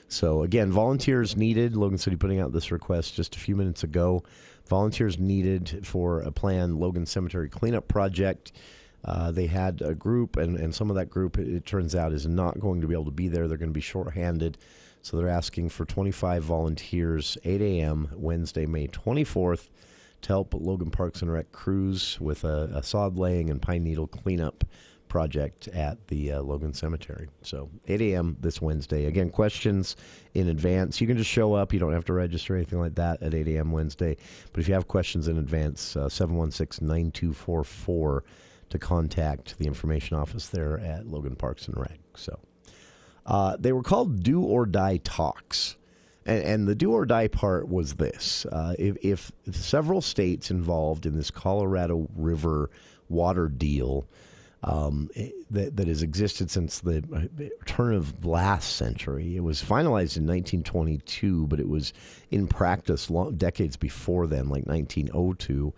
[SPEAKER 14] So, again, volunteers needed. Logan City putting out this request just a few minutes ago. Volunteers needed for a planned Logan Cemetery cleanup project. They had a group, and some of that group, it turns out, is not going to be able to be there. They're going to be shorthanded. So they're asking for 25 volunteers, 8 a.m., Wednesday, May 24th, to help Logan Parks and Rec crews with a sod laying and pine needle cleanup project at the Logan Cemetery. So 8 a.m. this Wednesday. Again, questions in advance. You can just show up. You don't have to register or anything like that at 8 a.m. Wednesday. But if you have questions in advance, 716-9244 to contact the information office there at Logan Parks and Rec. So they were called Do or Die Talks. And the do or die part was this. If several states involved in this Colorado River water deal that has existed since the turn of last century, it was finalized in 1922, but it was in practice decades before then, like 1902.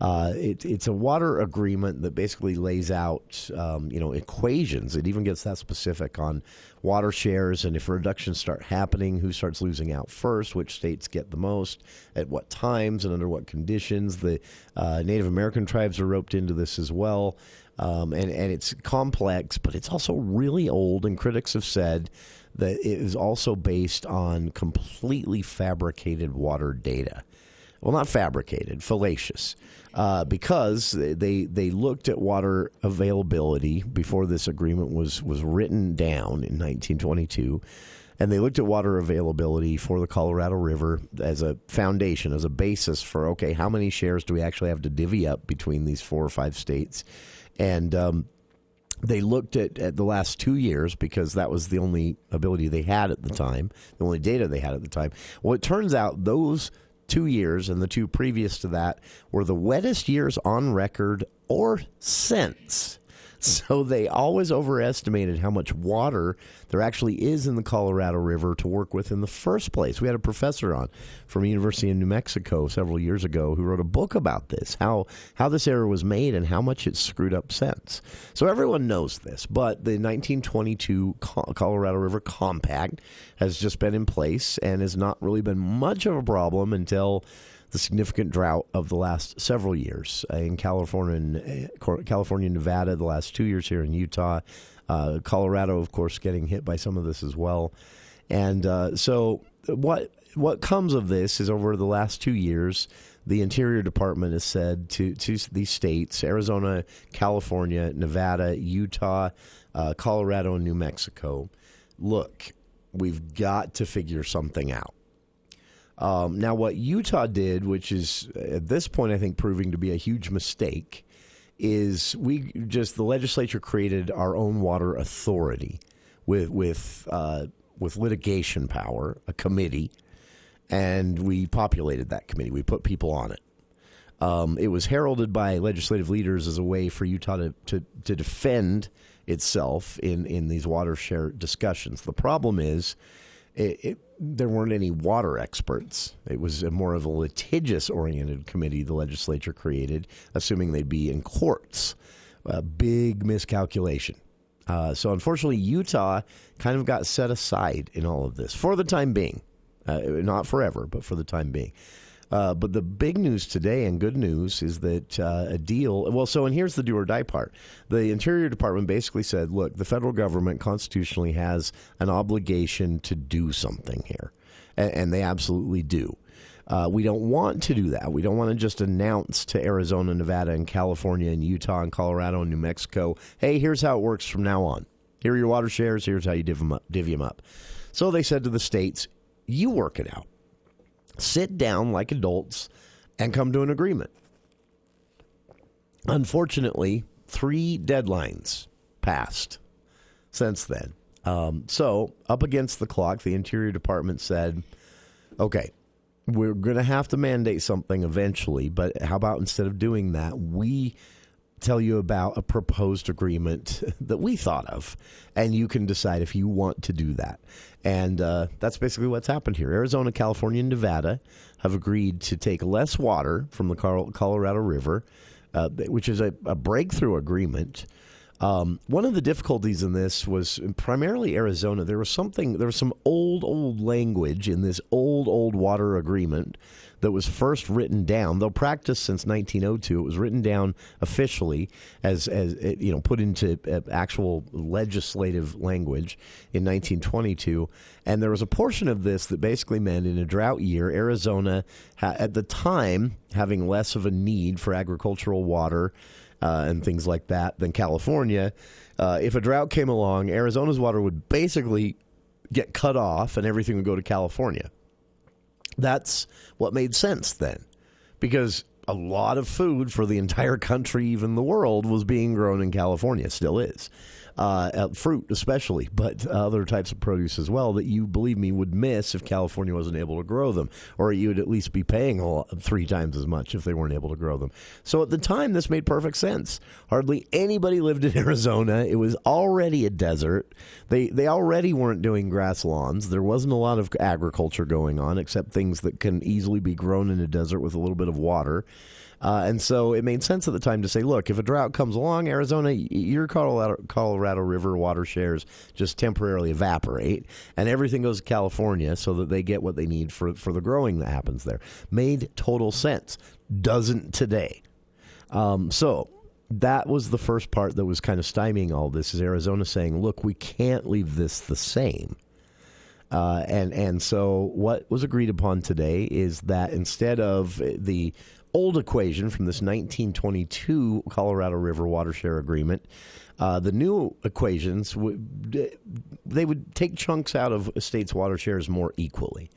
[SPEAKER 14] It's a water agreement that basically lays out, equations. It even gets that specific on water shares, and if reductions start happening, who starts losing out first, which states get the most, at what times, and under what conditions. The Native American tribes are roped into this as well, and it's complex, but it's also really old, and critics have said that it is also based on completely fabricated water data. Well, not fabricated, fallacious. Because they looked at water availability before this agreement was written down in 1922, and they looked at water availability for the Colorado River as a foundation, as a basis for, okay, how many shares do we actually have to divvy up between these 4 or 5 states? And they looked at the last 2 years because that was the only ability they had at the time, the only data they had at the time. Well, it turns out those 2 years and the 2 previous to that were the wettest years on record or since. So they always overestimated how much water there actually is in the Colorado River to work with in the first place. We had a professor on from University of New Mexico several years ago who wrote a book about this, how this error was made and how much it's screwed up since. So everyone knows this, but the 1922 Colorado River Compact has just been in place and has not really been much of a problem until the significant drought of the last several years in California, Nevada, the last 2 years here in Utah, Colorado, of course, getting hit by some of this as well. And so what comes of this is over the last 2 years, the Interior Department has said to these states, Arizona, California, Nevada, Utah, Colorado, and New Mexico, look, we've got to figure something out. Now, what Utah did, which is at this point, I think, proving to be a huge mistake, is the legislature created our own water authority with litigation power, a committee, and we populated that committee. We put people on it. It was heralded by legislative leaders as a way for Utah to defend itself in these water share discussions. The problem is there weren't any water experts. It was more of a litigious-oriented committee the legislature created, assuming they'd be in courts. A big miscalculation. So unfortunately, Utah kind of got set aside in all of this for the time being. Not forever, but for the time being. But the big news today and good news is that a deal. Well, and here's the do or die part. The Interior Department basically said, look, the federal government constitutionally has an obligation to do something here. And they absolutely do. We don't want to do that. We don't want to just announce to Arizona, Nevada, and California, and Utah, and Colorado, and New Mexico, hey, here's how it works from now on. Here are your water shares. Here's how you divvy them up. So they said to the states, you work it out. Sit down like adults and come to an agreement. Unfortunately, 3 deadlines passed since then. So up against the clock, the Interior Department said, okay, we're going to have to mandate something eventually, but how about instead of doing that, we tell you about a proposed agreement that we thought of, and you can decide if you want to do that. And that's basically what's happened here. Arizona, California, and Nevada have agreed to take less water from the Colorado River, which is a breakthrough agreement. One of the difficulties in this was primarily Arizona. There was some old language in this old water agreement that was first written down, though practiced since 1902. It was written down officially as put into actual legislative language in 1922. And there was a portion of this that basically meant in a drought year, Arizona, at the time, having less of a need for agricultural water and things like that than California. If a drought came along, Arizona's water would basically get cut off and everything would go to California. That's what made sense then, because a lot of food for the entire country, even the world, was being grown in California, still is. Fruit especially, but other types of produce as well that you, believe me, would miss if California wasn't able to grow them, or you would at least be paying 3 times as much if they weren't able to grow them. So at the time, this made perfect sense. Hardly anybody lived in Arizona. It was already a desert. They already weren't doing grass lawns. There wasn't a lot of agriculture going on, except things that can easily be grown in a desert with a little bit of water. And so it made sense at the time to say, look, if a drought comes along, Arizona, your Colorado River water shares just temporarily evaporate, and everything goes to California so that they get what they need for the growing that happens there. Made total sense. Doesn't today. So that was the first part that was kind of stymieing all this, is Arizona saying, look, we can't leave this the same. And so what was agreed upon today is that instead of the old equation from this 1922 Colorado River water share agreement, the new equations they would take chunks out of a state's water shares more equally.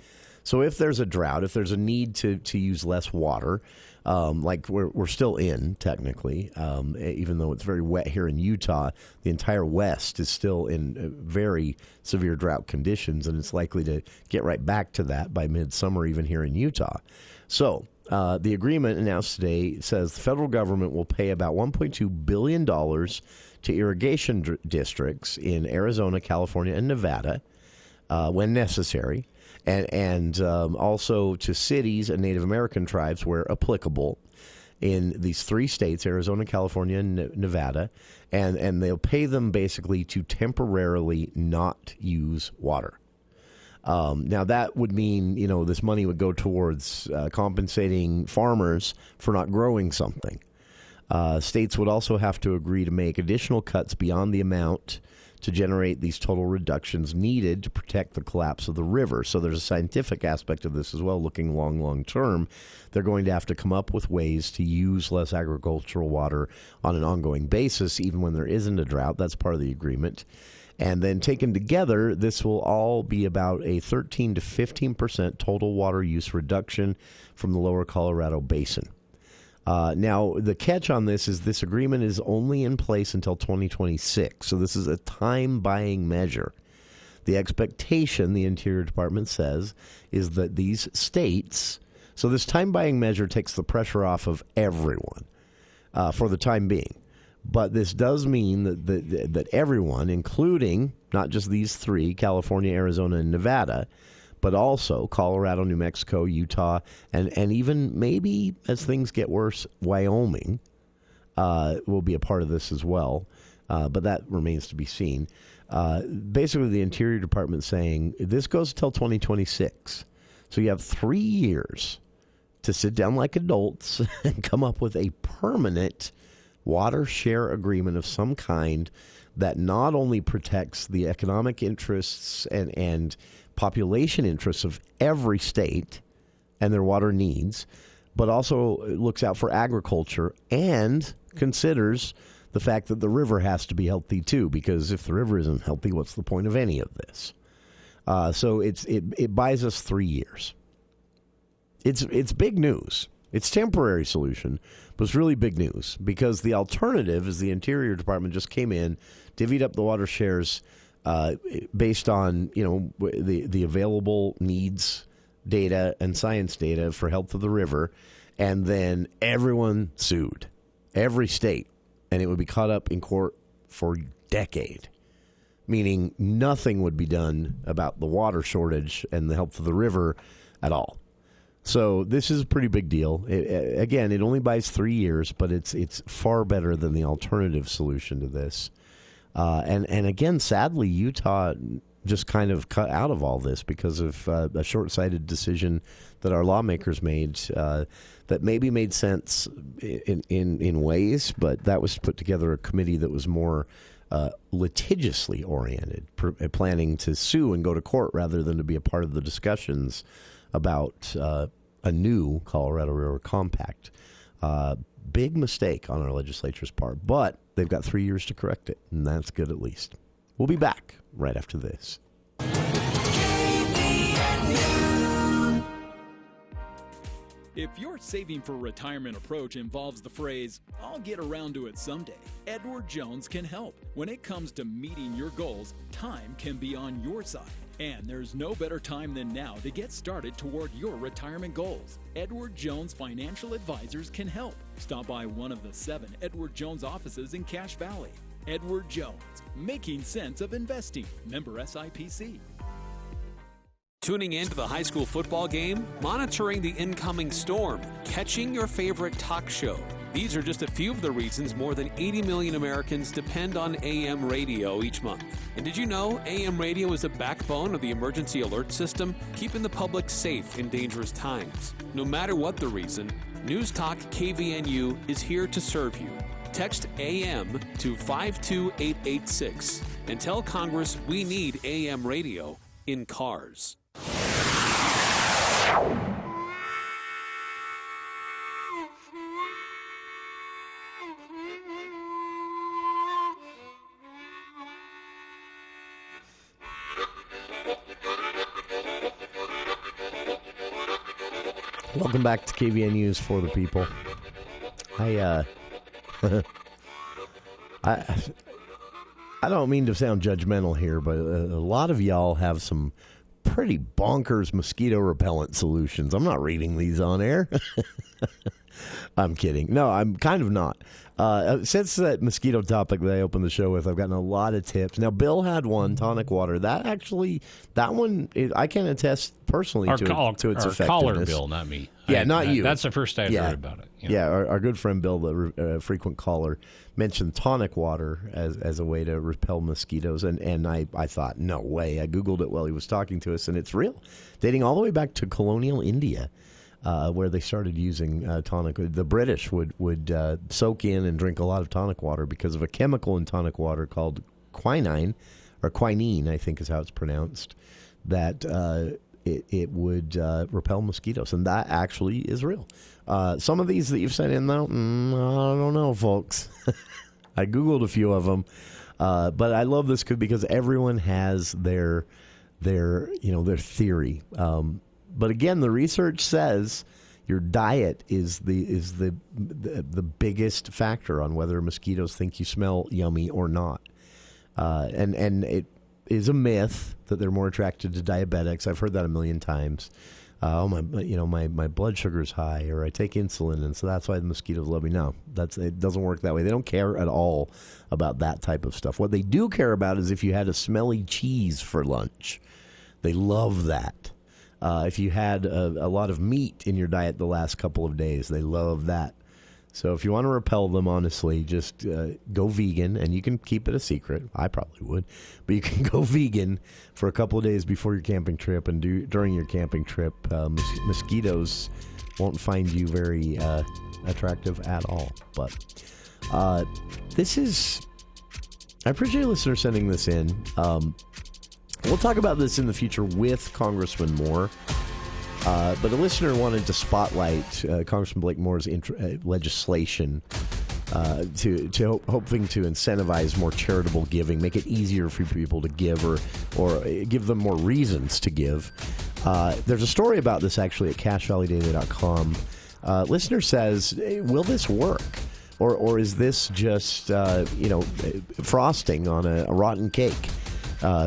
[SPEAKER 14] So if there's a drought, if there's a need to use less water, like we're still in technically, even though it's very wet here in Utah, the entire West is still in very severe drought conditions, and it's likely to get right back to that by midsummer, even here in Utah. So the agreement announced today says the federal government will pay about $1.2 billion to irrigation districts in Arizona, California, and Nevada when necessary, and also to cities and Native American tribes where applicable in these 3 states, Arizona, California, and Nevada, and they'll pay them basically to temporarily not use water. Now, that would mean, this money would go towards compensating farmers for not growing something. States would also have to agree to make additional cuts beyond the amount to generate these total reductions needed to protect the collapse of the river. So there's a scientific aspect of this as well, looking long term. They're going to have to come up with ways to use less agricultural water on an ongoing basis, even when there isn't a drought. That's part of the agreement. And then taken together, this will all be about a 13 to 15% total water use reduction from the lower Colorado Basin. Now, the catch on this is this agreement is only in place until 2026, so this is a time-buying measure. The expectation, the Interior Department says, is that these states, so this time-buying measure takes the pressure off of everyone for the time being. But this does mean that everyone, including not just these 3, California, Arizona, and Nevada, but also Colorado, New Mexico, Utah, and even maybe, as things get worse, Wyoming will be a part of this as well. But that remains to be seen. Basically, the Interior Department saying this goes until 2026. So you have 3 years to sit down like adults and come up with a permanent water share agreement of some kind that not only protects the economic interests and population interests of every state and their water needs, but also looks out for agriculture and considers the fact that the river has to be healthy too, because if the river isn't healthy, what's the point of any of this? So it buys us 3 years. It's big news. It's temporary solution, but it's really big news because the alternative is the Interior Department just came in, divvied up the water shares based on the available needs data and science data for health of the river, and then everyone sued, every state, and it would be caught up in court for a decade, meaning nothing would be done about the water shortage and the health of the river at all. So this is a pretty big deal. Again, it only buys 3 years, but it's far better than the alternative solution to this. And again, sadly, Utah just kind of cut out of all this because of a short-sighted decision that our lawmakers made that maybe made sense in ways, but that was to put together a committee that was more litigiously oriented, planning to sue and go to court rather than to be a part of the discussions about a new Colorado River Compact. Big mistake on our legislature's part, but they've got 3 years to correct it, and that's good at least. We'll be back right after this.
[SPEAKER 4] If your saving for retirement approach involves the phrase, "I'll get around to it someday," Edward Jones can help. When it comes to meeting your goals, time can be on your side. And there's no better time than now to get started toward your retirement goals. Edward Jones Financial Advisors can help. Stop by one of the 7 Edward Jones offices in Cache Valley. Edward Jones, making sense of investing. Member SIPC.
[SPEAKER 5] Tuning in to the high school football game, monitoring the incoming storm, catching your favorite talk show. These are just a few of the reasons more than 80 million Americans depend on AM radio each month. And did you know AM radio is the backbone of the emergency alert system, keeping the public safe in dangerous times? No matter what the reason, News Talk KVNU is here to serve you. Text AM to 52886 and tell Congress we need AM radio in cars.
[SPEAKER 14] Welcome back to KVN News for the People. I don't mean to sound judgmental here, but a lot of y'all have some pretty bonkers mosquito repellent solutions. I'm not reading these on air. I'm kidding. No, I'm kind of not. Since that mosquito topic that I opened the show with, I've gotten a lot of tips. Now, Bill had one, tonic water. That one, I can attest personally to its effectiveness.
[SPEAKER 2] Caller Bill, not me.
[SPEAKER 14] Yeah, not you.
[SPEAKER 2] That's the first I heard about it.
[SPEAKER 14] Yeah, our good friend Bill, the frequent caller, mentioned tonic water as a way to repel mosquitoes. And I thought, no way. I Googled it while he was talking to us, and it's real. Dating all the way back to colonial India. Where they started using tonic. The British would soak in and drink a lot of tonic water because of a chemical in tonic water called quinine, or quinine, I think is how it's pronounced, that it would repel mosquitoes. And that actually is real. Some of these that you've sent in, though, I don't know, folks. I Googled a few of them. But I love this because everyone has their theory. But again, the research says your diet is the biggest factor on whether mosquitoes think you smell yummy or not. And it is a myth that they're more attracted to diabetics. I've heard that a million times. My blood sugar is high, or I take insulin, and so that's why the mosquitoes love me. No, it doesn't work that way. They don't care at all about that type of stuff. What they do care about is if you had a smelly cheese for lunch. They love that. If you had a lot of meat in your diet the last couple of days, they love that. So if you want to repel them, honestly, just go vegan, and you can keep it a secret. I probably would. But you can go vegan for a couple of days before your camping trip, and during your camping trip, mosquitoes won't find you very attractive at all. But this is... I appreciate listeners sending this in. We'll talk about this in the future with Congressman Moore. But a listener wanted to spotlight Congressman Blake Moore's legislation hoping to incentivize more charitable giving, make it easier for people to give or give them more reasons to give. There's a story about this actually at CashValleyDaily.com. Listener says, will this work? Or is this just, frosting on a rotten cake?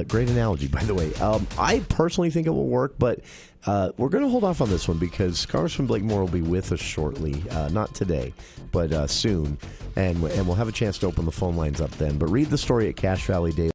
[SPEAKER 14] Great analogy, by the way. I personally think it will work, but we're going to hold off on this one because Congressman Blake Moore will be with us shortly. Not today, but soon. And we'll have a chance to open the phone lines up then. But read the story at Cache Valley Daily.